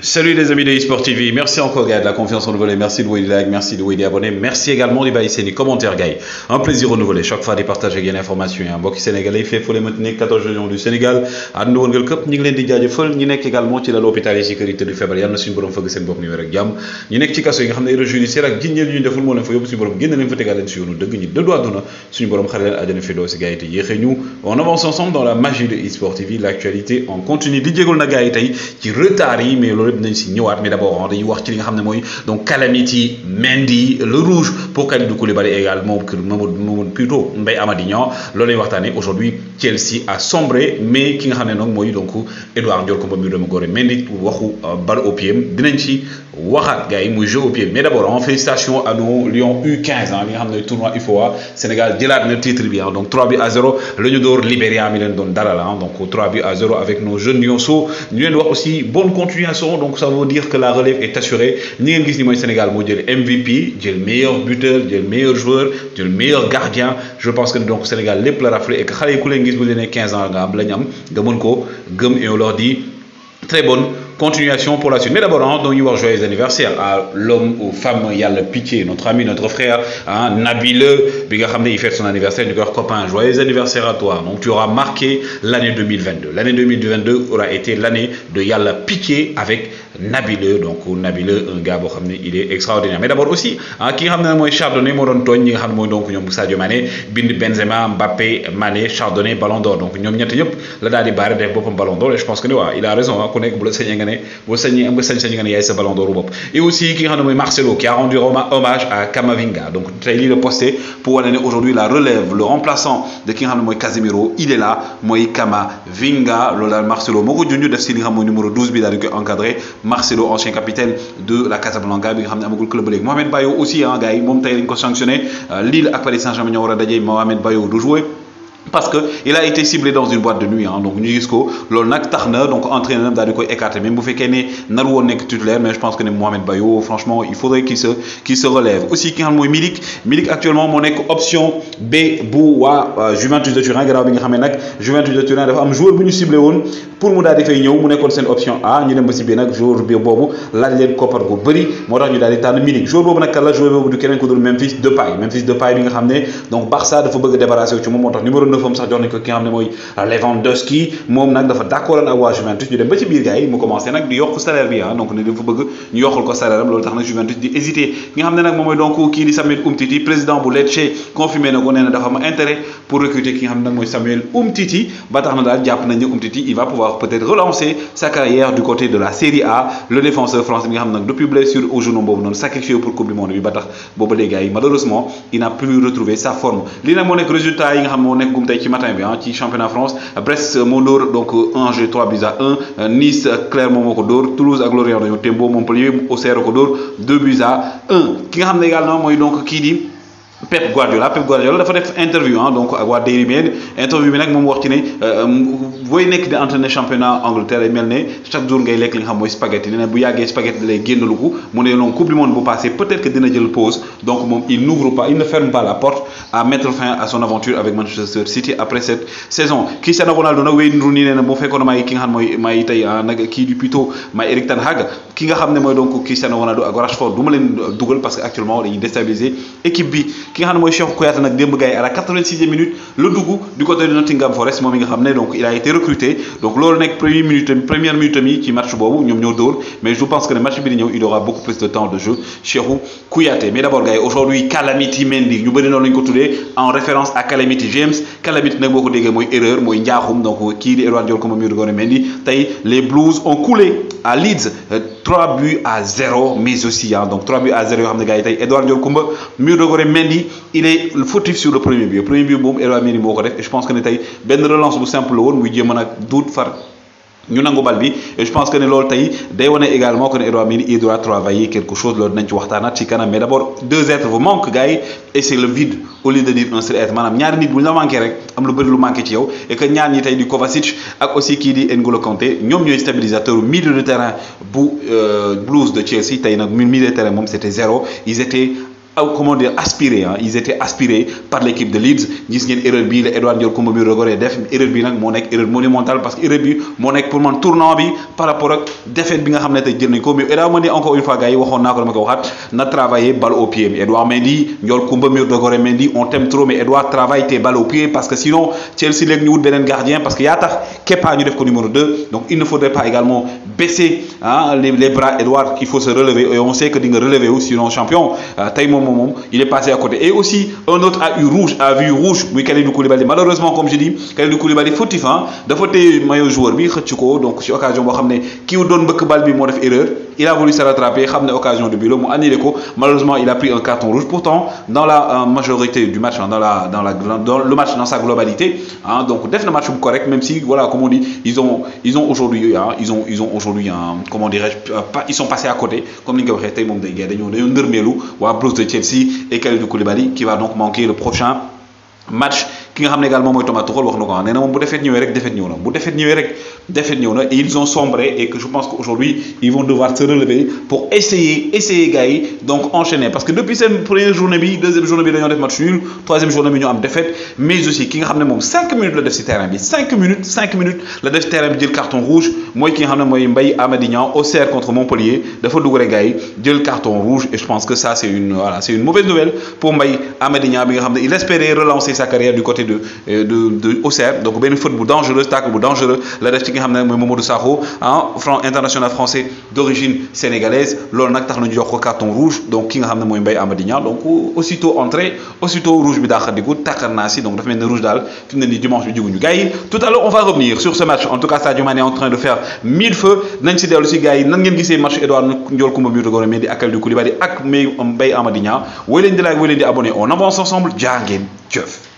Salut les amis de eSport TV, merci encore gars de la confiance renouvelée, merci de vous des likes, merci de vous des abonnés, merci également de baisser les commentaires gars. Un plaisir renouvelé, chaque fois de partager des informations. Mbokk sénégalais fait faut les maintenir 14 régions du Sénégal, àdduna wërngal këpp ñu ngi leen di jaajëfal ñi nekk également ci l'hôpital yi sécurité du feebar yàlla na suñu borom fëgg seen bopp ñu wér ak jàmm ñi nekk ci kaso yi nga xam ne erreur judiciaire ak jiññeel ñu deful moo leen fa yóbbu suñu borom génn leen fa tegal leen si yoonu dëgg ñi dëddu àdduna suñu borom xare leen àjjana fi doo si gars yi te yéexee ñu on avance ensemble dans la magie de eSport TV, l'actualité en continu di jégal na gars yi tey ci retard yi mais loolu dinañ si ñëwaat mais d'abord dañuy wax ci li nga xam ne mooy donc Calamity Mendy le rouge pour Kalidou Koulibaly également Mamadou plutôt Mbaye Amady Niang loolu lañuy waxtaanee aujourd'hui Chelsea a sombré mais ki nga xam ne nag mooy donc Edouard Ndiol Koumba Mur Dama Goré Mendy waxu balle au pied dinañ ci waxaat gars yi muy jeu au pied mais d'abord en félicitations à nos Lions U15 li nga xam ne tournoi UFOA Sénégal jëlaat na titre bi donc 3-0 la ñu door Libéria mi leen doon dalal donc 3-0 avec nos jeunes lionceaux ñu leen wax aussi bonne continuation donc ça veut dire que la relève est assurée ñi ngeen gis ni mooy Sénégal moo jël MVP jël meilleur buteur jël meilleur joueur jël meilleur gardien je pense que donc Sénégal lépp la raflé et que xale yi ku leen gis bu leen 15 ans nga am la ñu am nga mën ko gëm et on leur dit très bonne continuation pour la suite. Mais d'abord, donc, il joyeux anniversaire à l'homme, aux femmes, il y a le pitié, notre ami, notre frère, Nabile, il fête son anniversaire, du copain, joyeux anniversaire à toi. Donc tu auras marqué l'année 2022. L'année 2022 aura été l'année de Yalla Piqué avec Nabile. Donc Nabile, un gars, il est extraordinaire. Mais d'abord aussi, qui ramène moi Chardonnay, Moronton, qui ramène donc Sadio Mané, Benzema, Mbappé, Mané, Chardonnay, Ballon d'Or. Donc nous avons la date des barres des Ballon d'Or et je pense que il a raison, connaître le Seigneur. Et aussi qui Marcelo qui a rendu hommage à Kamavinga. Donc il est posté pour aller aujourd'hui la relève, le remplaçant de King Casemiro, il est là, moi Kamavinga, Marcelo Moko Junior de numéro 12 bi encadré, Marcelo ancien capitaine de la Casablanca bi club League. Mohamed Bayo aussi un gars, mom tay lañ ko sanctionné, Lille ak Paris Saint-Germain ñoo wara dajé Mohamed Bayo du jouer parce que il a été ciblé dans une boîte de nuit donc ñu gis ko loolu nag tax na donc entraîneur daal di koy écarté même bu fekkee ne nar woon nekk titulaire mais je pense que ne Mohamed Bayo franchement il faudrait qu'il se relève aussi ki nga xam mooy Milik actuellement moo nekk option B bu waa Juventus de Turin gannaaw bi nga xam ne nag Juventus de Turin dafa am joueur bu ñu ciblé woon pour mu daal di fay ñëw mu nekkoon seen option A ñu dem ba si biir nag joueur bi boobu laaj leen koppar bu bëri moo tax ñu daal di tànn Milik joueur boobu nag kan la joueur boobu du keneen ko dul Memphis Depay bi nga xam ne donc Barça dafa bëgg débarrasser ci moom moo tax numéro 9 sax jox nañ ko ki nga xam ne mooy Lewandowski moom nag dafa d'accord ak waa Juventus ñu dem ba ci biir gars yi mu commencé nag di yokk salaire bi donc ne dafa bëgg ñu yokkal ko salaire am loolu tax nag Juventus di hésiter ki nga xam ne nag moom mooy donc kii di Samuel Umtiti président bu Lecce confirmé na ko nee na dafa am intérêt pour recruter ki nga xam ne nag mooy Samuel Umtiti ba tax na daal jàpp nañ ne Umtiti il va pouvoir peut-être relancer sa carrière du côté de la Série A le défenseur français bi nga xam ne nag depuis blessure au genou boobu noonu sacrifié pour coupe du monde bi ba tax booba les gars yi malheureusement il n'a plus retrouvé sa forme lii nag moo nekk résultat yi nga xam moo nekk gum tey ci matin bi ci championnat France Brest moo dóor donc Angers 3-1 Nice Clermont moo ko dóor Toulouse ak Lorient dañoo témboo Montpellier Auxerre ko dóor 2-1 ki nga xam ne également mooy donc kii di Pep Guardiola dafa def interview donc ak waa Daily Mail interview bi nag moom wax ci ne booy nekk di entraîner championnat Angleterre ay mel ne chaque jour ngay lekk li nga xam mooy spaghetti nee na bu yàggee spaghetti da lay génnalu ko mu ne donc coupe du monde bu passé peut-être que dina jël pause donc moom il ne ferme pas la porte à mettre fin à son aventure avec Manchester City après cette saison. Cristiano Ronaldo nag Wayne Rooney nee na boo fekkoon maay ki nga xam mooy maay tey nag kii du plutôt maay Eric Ten Hag ki nga xam ne mooy donc Cristiano Ronaldo ak Rashford du ma leen dugal parce que actuellement dañuy déstabiliser équipe bi ki nga xam ne mooy Cheikhou Kouyaté nag démb gars yi à la 86e minute le dugg du côté de Nottingham Forest moom mi nga xam ne donc il a été recruté donc loolu nekk première minute mi ci match boobu ñoom ñoo dóor mais je pense que le match bi di ñëw il aura beaucoup plus de temps de jeu Cheikhou Kouyaté mais d'abord gars yi aujourd'hui Calamity Mendy ñu bëri noonu lañu ko tuddee en référence à Calamity James Calamity nag boo ko déggee mooy erreur mooy njaaxum donc kii di Edouard Ndiol Koumba Mur Dama Goré Mendy tey les Blues ont coulé à Leeds 3-0 mais aussi donc 3-0 yoo xam ne gars yi tey Edouard Ndiol Koumba Mur Dama Goré Mendy il est le fautif sur le premier but moom Edouard Mendy moo ko def et je pense que ne tey benn relance bu simple la woon muy jéem a nag duut far ñu nangu bal bi et je pense que ne loolu tey day wane également que ne Edouard Mendy il doit travailler quelque chose loolu dinañ ci waxtaanaat ci kanam mais d'abord deux êtres vous manquent gars yi et c'est le vide au lieu de dire un seul être maanaam ñaari nit bu ñu la manqué rek am lu bëri lu manqué ci yow et que ñaar ñi tey di Kovacic ak aussi kii di N'Golo Kanté ñoom ñooy stabilisateur milieu de terrain bu Blues de Chelsea tey nag milieu de terrain moom c'était zéro ils étaient comment dire aspirés hein, ils étaient aspirés par l'équipe de Leeds gis ngeen erreur bi la Edouard Ndiol Coumba Mirogoré def erreur bi nak mo nek erreur monumentale parce que erreur bi mo nek pour man tournant bi par rapport ak défaite bi nga xamné tay jël nañ ko mais Edouard Mendy encore une fois gars yi waxoon naa ko dama ko waxat na travailler balle au pied Edouard Mendy Ndiol Coumba Mirogoré Mendy on t'aime trop mais Edouard travaille tes balles au pied parce que sinon Chelsea léegi ñu wut benen gardien parce que ya tax Kepa ñu def ko numéro 2 donc il ne faudrait pas également baisser hein, les bras Edouard qu'il faut se relever et on sait que di nga relever wu sinon champion tay mom il est passé à côté et aussi un autre a vu rouge muy Kalidou Koulibaly malheureusement comme je dis Kalidou Koulibaly fautif hein dafa téye maillot joueur bi xëcc ko donc ci occasion bo xamné ki doon mbëkk bal bi mo def erreur il a voulu se rattraper xamné occasion de but la mu annulé ko malheureusement il a pris un carton rouge pourtant dans la majorité du match hein, dans le match dans sa globalité hein, donc def na match correct même si voilà comme on dit ils ont aujourd'hui hein, ils ont aujourd'hui comment dirais-je ils sont passés à côté comme ni nga waxé tay mom day gay dañu ndërmeelu wa Blues de Chelsea et Kalidou Koulibaly qui va donc manquer le prochain match ki nga xamné également moy Thomas Tuchel wax na ko nee na moom bu défaite ñëwee rek défaite ñëw na bu défaite ñëwee rek défaite ñëw na et ils ont sombré et que je pense qu'aujourd'hui ils vont devoir se relever pour essayer gars yi donc enchaîner parce que depuis cette première journée bi deuxième journée bi dañoo def match nul troisième journée bi ñu am défaite mais aussi ki nga xamné mom 5 minutes la def ci terrain bi 5 minutes la def terrain bi jël carton rouge moy ki nga xamné moy Mbaye Amady Niang Auxerre contre Montpellier dafa dugg rek gars yi jël carton rouge et je pense que ça c'est une mauvaise nouvelle pour Mbaye Amady Niang bi nga xamné il espérait relancer sa carrière du côté de Auxerre donc ben foot bu dangereux tacle bu dangereux la def ci nga xamné moy Mamadou Sakho hein international français d'origine sénégalaise lool nak tax nañu jox ko carton rouge donc ki nga xamné moy Mbaye Amady Niang donc aussitôt entré aussitôt rouge bi daxadiku takar na si donc dafa melni rouge dal fi mu ne nii dimanche bi jiguñu gars yi tout à l'heure on va revenir sur ce match en tout cas Sadio Mané est en train de faire 1000 feux nañ ci dellu si gars yi nan ngeen gisee match Edouard Ndiol Coumba Mirogoré Mendy ak Kalidou Koulibaly ak Mbaye Amady Niang woy leen di like woy leen di abonné on avance ensemble jaa ngeen jëf